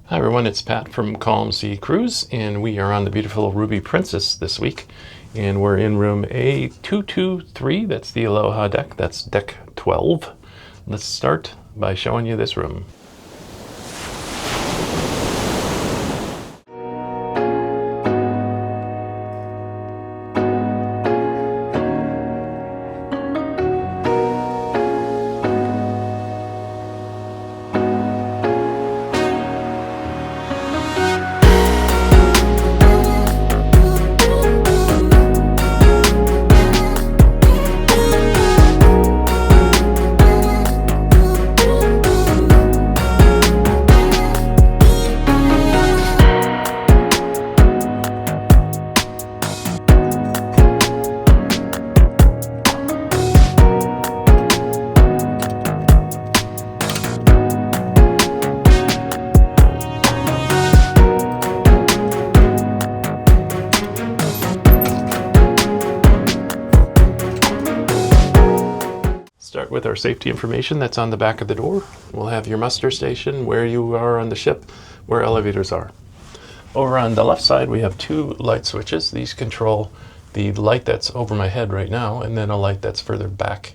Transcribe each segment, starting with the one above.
Hi everyone, it's Pat from Calm Sea Cruise, and we are on the beautiful Ruby Princess this week, and we're in room A223. That's the Aloha Deck. That's deck 12. Let's start by showing you this room. Start with our safety information that's on the back of the door. We'll have your muster station, where you are on the ship, where elevators are. Over on the left side, we have two light switches. These control the light that's over my head right now, and then a light that's further back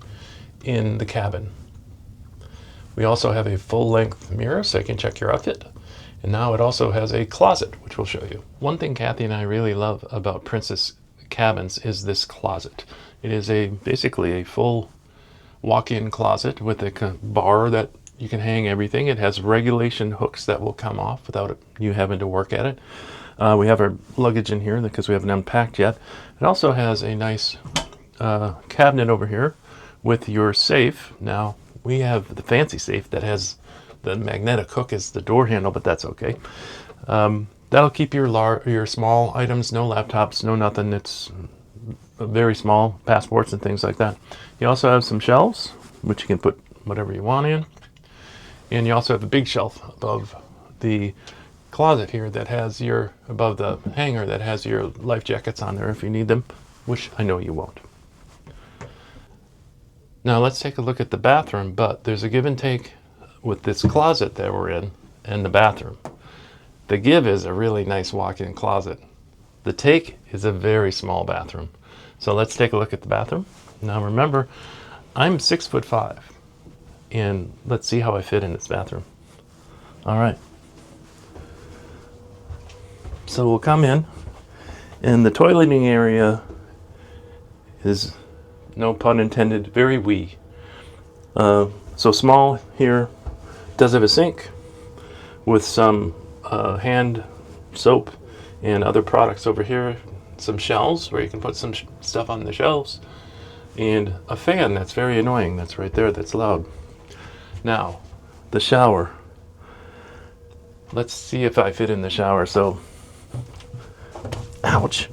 in the cabin. We also have a full-length mirror so you can check your outfit. And now it also has a closet, which we'll show you. One thing Kathy and I really love about Princess cabins is this closet. It is basically a full walk-in closet with a bar that you can hang everything. It has regulation hooks that will come off without you having to work at it. We have our luggage in here because we haven't unpacked yet. It also has a nice cabinet over here with your safe. Now we have the fancy safe that has the magnetic hook as the door handle, but that's okay. That'll keep your small items, no laptops, no nothing. It's very small, passports and things like that. You also have some shelves, which you can put whatever you want in. And you also have a big shelf above the closet here that has above the hanger that has your life jackets on there if you need them, which I know you won't. Now let's take a look at the bathroom, but there's a give and take with this closet that we're in and the bathroom. The give is a really nice walk-in closet. The take is a very small bathroom. So let's take a look at the bathroom. Now remember, I'm 6'5", and let's see how I fit in this bathroom. All right. So we'll come in, and the toileting area is, no pun intended, very wee. So small here. Does have a sink with some hand soap and other products over here. Some shelves where you can put some stuff on the shelves, and a fan that's very annoying that's right there, that's loud. Now the shower, let's see if I fit in the shower. So ouch,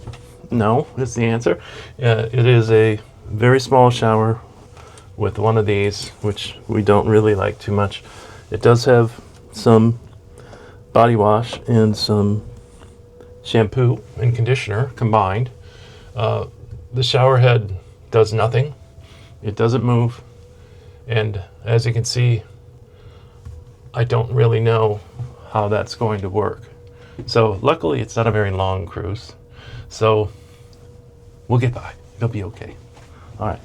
no is the answer. It is a very small shower with one of these, which we don't really like too much. It does have some body wash and some shampoo and conditioner combined. The shower head does nothing. It doesn't move. And as you can see, I don't really know how that's going to work. So luckily it's not a very long cruise. So we'll get by. It'll be okay. All right.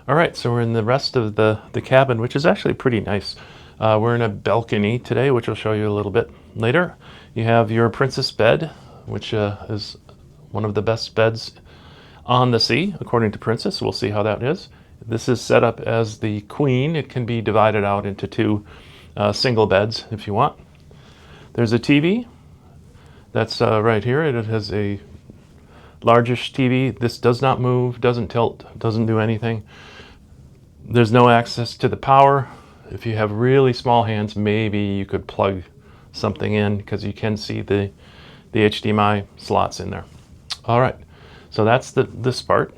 All right, so we're in the rest of the cabin, which is actually pretty nice. We're in a balcony today, which I'll show you a little bit later. You have your princess bed, which is one of the best beds on the sea, according to Princess. We'll see how that is. This is set up as the queen. It can be divided out into two single beds if you want. There's a TV that's right here. It has a largish TV. This does not move, doesn't tilt, doesn't do anything. There's no access to the power. If you have really small hands, maybe you could plug something in, because you can see the HDMI slots in there. All right, so that's this part.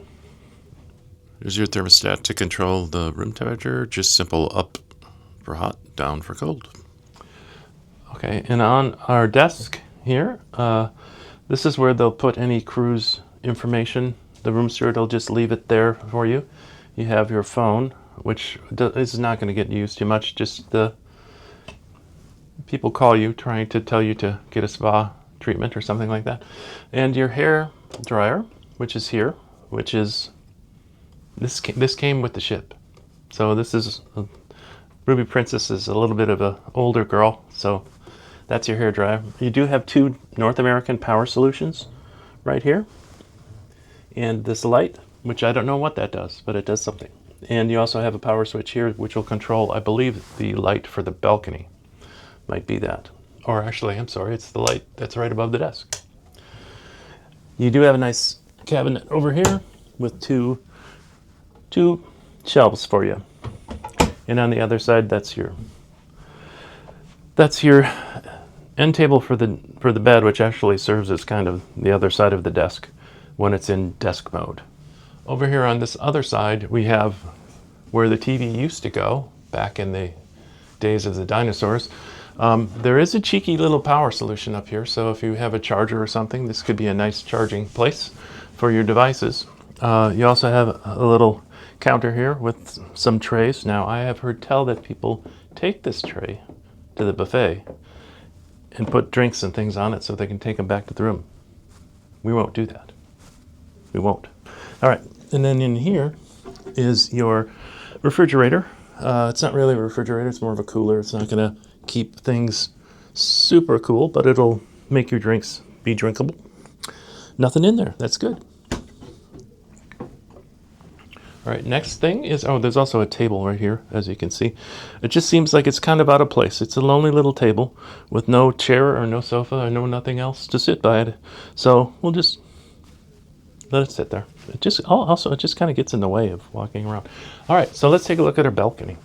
There's your thermostat to control the room temperature. Just simple up for hot, down for cold. Okay, and on our desk here, this is where they'll put any cruise information. The room steward will just leave it there for you. You have your phone, which is not going to get used too much, just people call you trying to tell you to get a spa treatment or something like that. And your hair dryer, which is here, which is this came with the ship. So this is Ruby Princess is a little bit of a older girl, so that's your hair dryer. You do have two North American power solutions right here, and this light, which I don't know what that does, but it does something. And you also have a power switch here, which will control, I believe, the light for the balcony. Might be that. Or actually, I'm sorry, it's the light that's right above the desk. You do have a nice cabinet over here with two shelves for you. And on the other side, that's your end table for the bed, which actually serves as kind of the other side of the desk when it's in desk mode. Over here on this other side, we have where the TV used to go back in the days of the dinosaurs. There is a cheeky little power solution up here, so if you have a charger or something, this could be a nice charging place for your devices. You also have a little counter here with some trays. Now, I have heard tell that people take this tray to the buffet and put drinks and things on it so they can take them back to the room. We won't do that. We won't. All right, and then in here is your refrigerator. It's not really a refrigerator, it's more of a cooler. It's not gonna keep things super cool, but it'll make your drinks be drinkable. Nothing in there, that's good. All right, next thing is, oh, there's also a table right here, as you can see. It just seems like it's kind of out of place. It's a lonely little table with no chair or no sofa or nothing else to sit by it. So we'll just let it sit there. It just kind of gets in the way of walking around. All right, so let's take a look at our balcony.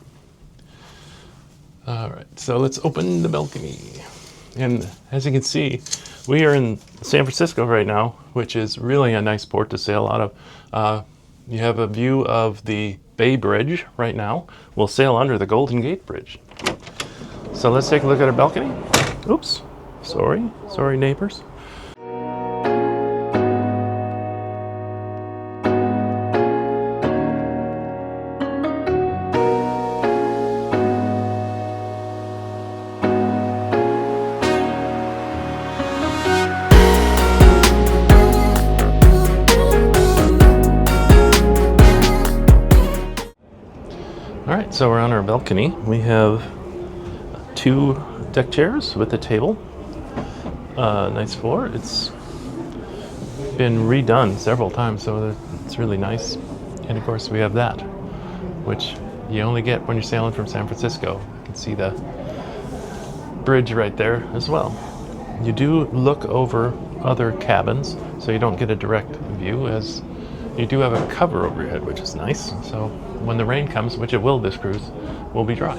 All right, so let's open the balcony. And as you can see, we are in San Francisco right now, which is really a nice port to sail out of. You have a view of the Bay Bridge right now. We'll sail under the Golden Gate Bridge. So let's take a look at our balcony. Oops, sorry neighbors. All right, so we're on our balcony. We have 2 deck chairs with a table. Nice floor. It's been redone several times, so it's really nice. And of course, we have that, which you only get when you're sailing from San Francisco. You can see the bridge right there as well. You do look over other cabins, so you don't get a direct view, as you do have a cover over your head, which is nice. So when the rain comes, which it will this cruise, we'll be dry.